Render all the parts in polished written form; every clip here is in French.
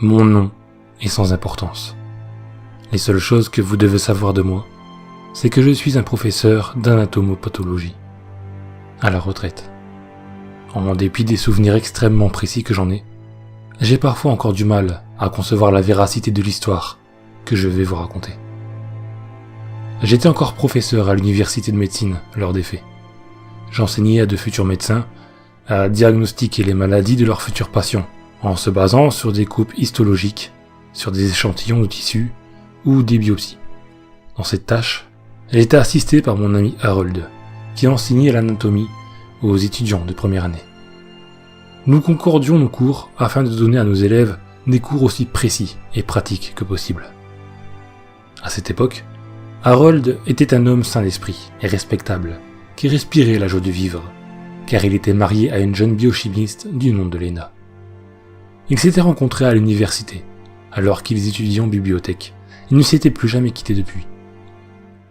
Mon nom est sans importance. Les seules choses que vous devez savoir de moi, c'est que je suis un professeur d'anatomopathologie, à la retraite. En dépit des souvenirs extrêmement précis que j'en ai, j'ai parfois encore du mal à concevoir la véracité de l'histoire que je vais vous raconter. J'étais encore professeur à l'université de médecine lors des faits. J'enseignais à de futurs médecins à diagnostiquer les maladies de leurs futurs patients en se basant sur des coupes histologiques, sur des échantillons de tissus ou des biopsies. Dans cette tâche, j'étais assisté par mon ami Harold, qui enseignait l'anatomie aux étudiants de première année. Nous concordions nos cours afin de donner à nos élèves des cours aussi précis et pratiques que possible. À cette époque, Harold était un homme sain d'esprit et respectable, qui respirait la joie de vivre, car il était marié à une jeune biochimiste du nom de Lena. Ils s'étaient rencontrés à l'université, alors qu'ils étudiaient en bibliothèque, et ne s'étaient plus jamais quittés depuis.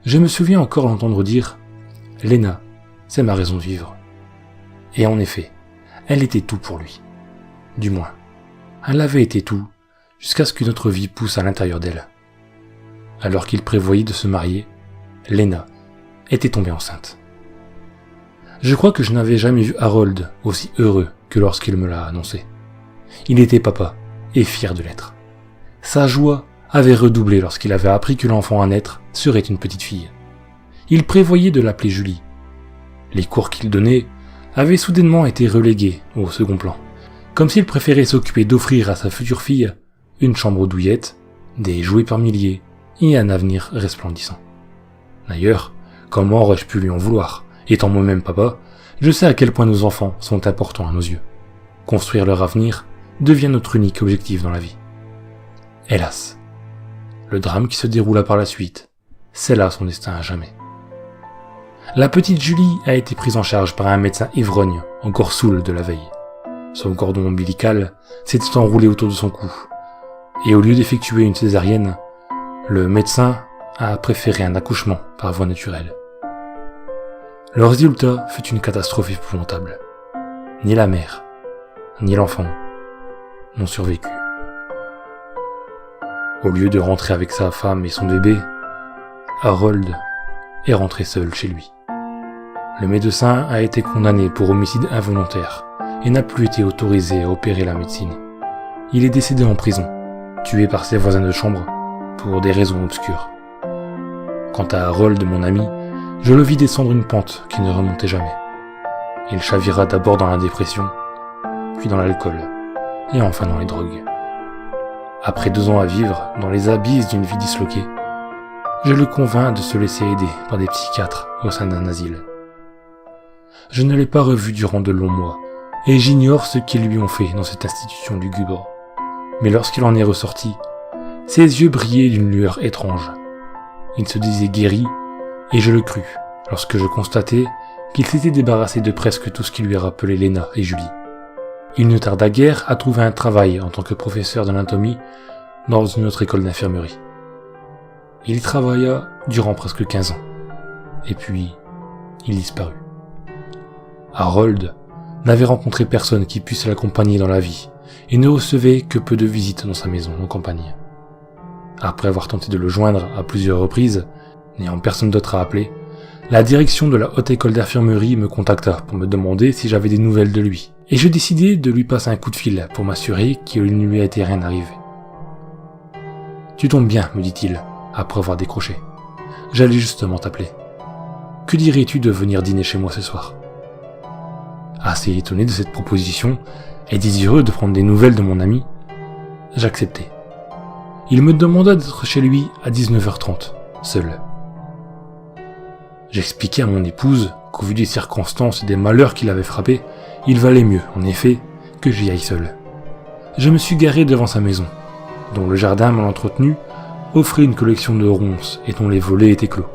Je me souviens encore l'entendre dire « Lena, c'est ma raison de vivre ». Et en effet, elle était tout pour lui. Du moins, elle avait été tout, jusqu'à ce que notre vie pousse à l'intérieur d'elle. Alors qu'il prévoyait de se marier, Lena était tombée enceinte. Je crois que je n'avais jamais vu Harold aussi heureux que lorsqu'il me l'a annoncé. Il était papa, et fier de l'être. Sa joie avait redoublé lorsqu'il avait appris que l'enfant à naître serait une petite fille. Il prévoyait de l'appeler Julie. Les cours qu'il donnait avaient soudainement été relégués au second plan, comme s'il préférait s'occuper d'offrir à sa future fille une chambre douillette, des jouets par milliers et un avenir resplendissant. D'ailleurs, comment aurais-je pu lui en vouloir? Étant moi-même papa, je sais à quel point nos enfants sont importants à nos yeux. Construire leur avenir devient notre unique objectif dans la vie. Hélas, le drame qui se déroula par la suite scella son destin à jamais. La petite Julie a été prise en charge par un médecin ivrogne, encore saoul de la veille. Son cordon ombilical s'était enroulé autour de son cou, et au lieu d'effectuer une césarienne, le médecin a préféré un accouchement par voie naturelle. Le résultat fut une catastrophe épouvantable. Ni la mère, ni l'enfant n'ont survécu. Au lieu de rentrer avec sa femme et son bébé, Harold est rentré seul chez lui. Le médecin a été condamné pour homicide involontaire et n'a plus été autorisé à opérer la médecine. Il est décédé en prison, tué par ses voisins de chambre pour des raisons obscures. Quant à Harold, mon ami, je le vis descendre une pente qui ne remontait jamais. Il chavira d'abord dans la dépression, puis dans l'alcool, et enfin dans les drogues. Après 2 ans à vivre dans les abysses d'une vie disloquée, je le convainc de se laisser aider par des psychiatres au sein d'un asile. Je ne l'ai pas revu durant de longs mois, et j'ignore ce qu'ils lui ont fait dans cette institution lugubre. Mais lorsqu'il en est ressorti, ses yeux brillaient d'une lueur étrange. Il se disait guéri, et je le crus, lorsque je constatai qu'il s'était débarrassé de presque tout ce qui lui rappelait Lena et Julie. Il ne tarda guère à trouver un travail en tant que professeur d'anatomie dans une autre école d'infirmerie. Il y travailla durant presque 15 ans, et puis il disparut. Harold n'avait rencontré personne qui puisse l'accompagner dans la vie, et ne recevait que peu de visites dans sa maison en campagne. Après avoir tenté de le joindre à plusieurs reprises, n'ayant personne d'autre à appeler, la direction de la haute école d'infirmerie me contacta pour me demander si j'avais des nouvelles de lui, et je décidai de lui passer un coup de fil pour m'assurer qu'il ne lui était rien arrivé. « Tu tombes bien, me dit-il, après avoir décroché. J'allais justement t'appeler. Que dirais-tu de venir dîner chez moi ce soir ?» Assez étonné de cette proposition, et désireux de prendre des nouvelles de mon ami, j'acceptai. Il me demanda d'être chez lui à 19h30, seul. J'expliquai à mon épouse qu'au vu des circonstances et des malheurs qui l'avaient frappé, il valait mieux, en effet, que j'y aille seul. Je me suis garé devant sa maison, dont le jardin mal entretenu offrait une collection de ronces et dont les volets étaient clos.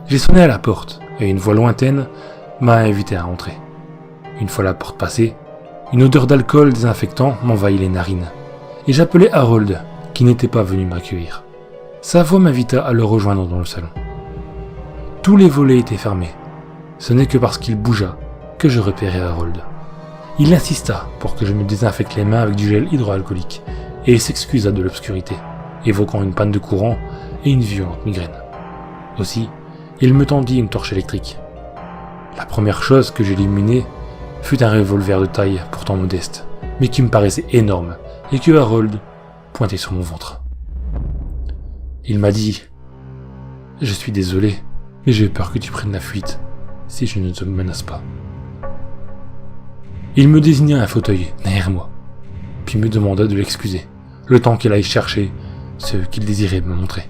J'ai sonné à la porte, et une voix lointaine m'a invité à entrer. Une fois la porte passée, une odeur d'alcool désinfectant m'envahit les narines, et j'appelai Harold, qui n'était pas venu m'accueillir. Sa voix m'invita à le rejoindre dans le salon. Tous les volets étaient fermés. Ce n'est que parce qu'il bougea que je repérai Harold. Il insista pour que je me désinfecte les mains avec du gel hydroalcoolique et s'excusa de l'obscurité, évoquant une panne de courant et une violente migraine. Aussi, il me tendit une torche électrique. La première chose que j'illuminai fut un revolver de taille pourtant modeste, mais qui me paraissait énorme et que Harold pointait sur mon ventre. Il m'a dit « Je suis désolé, mais j'ai peur que tu prennes la fuite si je ne te menace pas. » Il me désigna un fauteuil derrière moi, puis me demanda de l'excuser, le temps qu'il aille chercher ce qu'il désirait me montrer.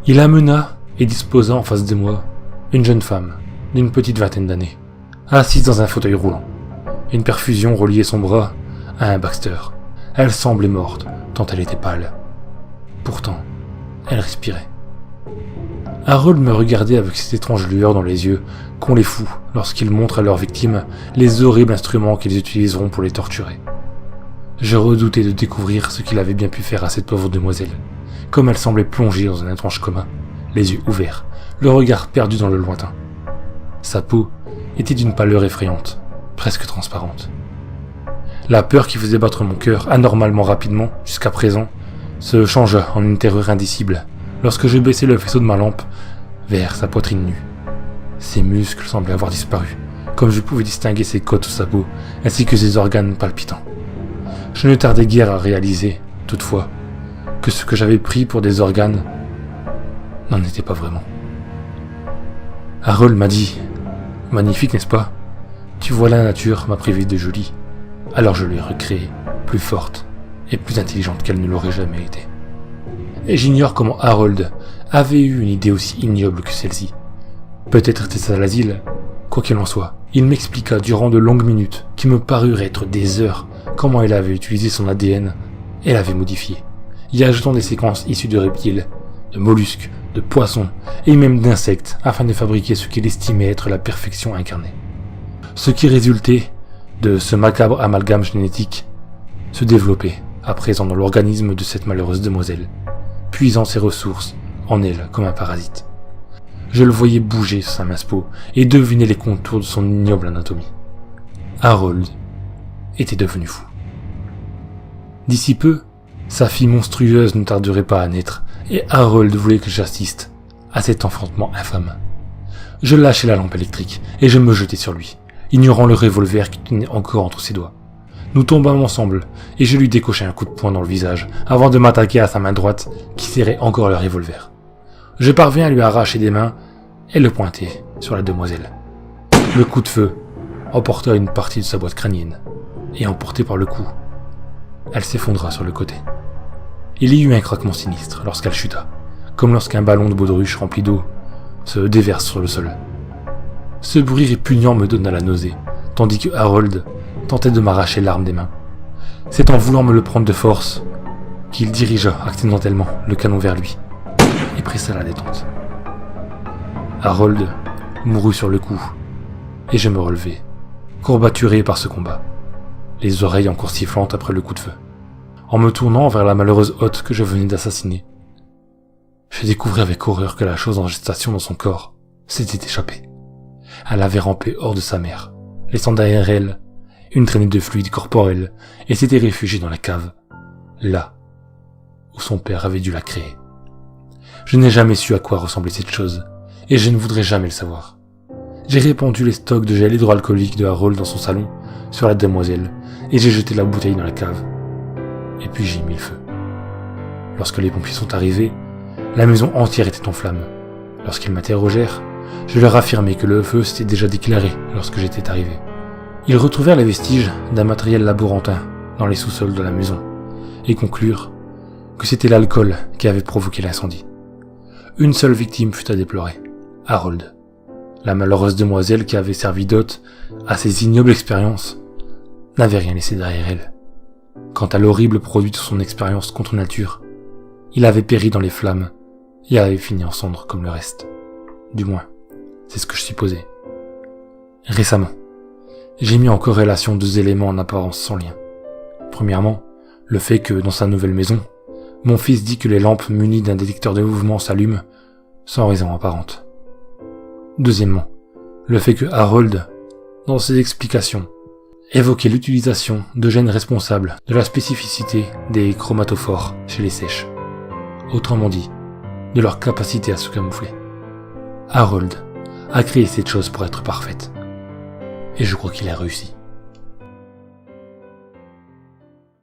Il amena et disposa en face de moi une jeune femme d'une petite vingtaine d'années, assise dans un fauteuil roulant. Une perfusion reliait son bras à un Baxter. Elle semblait morte, tant elle était pâle. Pourtant, elle respirait. Harold me regardait avec cette étrange lueur dans les yeux qu'ont les fous lorsqu'ils montrent à leurs victimes les horribles instruments qu'ils utiliseront pour les torturer. Je redoutais de découvrir ce qu'il avait bien pu faire à cette pauvre demoiselle, comme elle semblait plongée dans un étrange coma, les yeux ouverts, le regard perdu dans le lointain. Sa peau était d'une pâleur effrayante, presque transparente. La peur qui faisait battre mon cœur anormalement rapidement jusqu'à présent se changea en une terreur indicible lorsque je baissai le faisceau de ma lampe vers sa poitrine nue. Ses muscles semblaient avoir disparu, comme je pouvais distinguer ses côtes sous sa peau, ainsi que ses organes palpitants. Je ne tardais guère à réaliser, toutefois, que ce que j'avais pris pour des organes n'en était pas vraiment. Harold m'a dit « Magnifique, n'est-ce pas? Tu vois, la nature m'a privé de Julie, alors je l'ai recréée, plus forte et plus intelligente qu'elle ne l'aurait jamais été. » Et j'ignore comment Harold avait eu une idée aussi ignoble que celle-ci. Peut-être était-ce à l'asile. Quoi qu'il en soit, il m'expliqua durant de longues minutes, qui me parurent être des heures, comment elle avait utilisé son ADN et l'avait modifié, y ajoutant des séquences issues de reptiles, de mollusques, de poissons et même d'insectes afin de fabriquer ce qu'il estimait être la perfection incarnée. Ce qui résultait de ce macabre amalgame génétique se développait à présent dans l'organisme de cette malheureuse demoiselle, puisant ses ressources en elle comme un parasite. Je le voyais bouger sur sa mince peau et devinais les contours de son ignoble anatomie. Harold était devenu fou. D'ici peu, sa fille monstrueuse ne tarderait pas à naître, et Harold voulait que j'assiste à cet enfantement infâme. Je lâchai la lampe électrique et je me jetai sur lui, ignorant le revolver qui tenait encore entre ses doigts. Nous tombâmes ensemble et je lui décochai un coup de poing dans le visage avant de m'attaquer à sa main droite qui serrait encore le revolver. Je parviens à lui arracher des mains et le pointer sur la demoiselle. Le coup de feu emporta une partie de sa boîte crânienne et emportée par le coup, elle s'effondra sur le côté. Il y eut un craquement sinistre lorsqu'elle chuta, comme lorsqu'un ballon de baudruche rempli d'eau se déverse sur le sol. Ce bruit répugnant me donna la nausée, tandis que Harold tentait de m'arracher l'arme des mains. C'est en voulant me le prendre de force qu'il dirigea accidentellement le canon vers lui et pressa la détente. Harold mourut sur le coup, et je me relevai, courbaturé par ce combat, les oreilles encore sifflantes après le coup de feu. En me tournant vers la malheureuse hôte que je venais d'assassiner, je découvris avec horreur que la chose en gestation dans son corps s'était échappée. Elle avait rampé hors de sa mère, laissant derrière elle une traînée de fluide corporel, et s'était réfugiée dans la cave, là où son père avait dû la créer. Je n'ai jamais su à quoi ressemblait cette chose, et je ne voudrais jamais le savoir. J'ai répandu les stocks de gel hydroalcoolique de Harold dans son salon, sur la demoiselle, et j'ai jeté la bouteille dans la cave. Et puis j'y ai mis le feu. Lorsque les pompiers sont arrivés, la maison entière était en flammes. Lorsqu'ils m'interrogèrent, je leur affirmai que le feu s'était déjà déclaré lorsque j'étais arrivé. Ils retrouvèrent les vestiges d'un matériel laborantin dans les sous-sols de la maison, et conclurent que c'était l'alcool qui avait provoqué l'incendie. Une seule victime fut à déplorer, Harold. La malheureuse demoiselle qui avait servi d'hôte à ces ignobles expériences n'avait rien laissé derrière elle. Quant à l'horrible produit de son expérience contre nature, il avait péri dans les flammes et avait fini en cendres comme le reste. Du moins, c'est ce que je supposais. Récemment, j'ai mis en corrélation deux éléments en apparence sans lien. Premièrement, le fait que, dans sa nouvelle maison, mon fils dit que les lampes munies d'un détecteur de mouvement s'allument sans raison apparente. Deuxièmement, le fait que Harold, dans ses explications, évoquait l'utilisation de gènes responsables de la spécificité des chromatophores chez les seiches. Autrement dit, de leur capacité à se camoufler. Harold a créé cette chose pour être parfaite. Et je crois qu'il a réussi.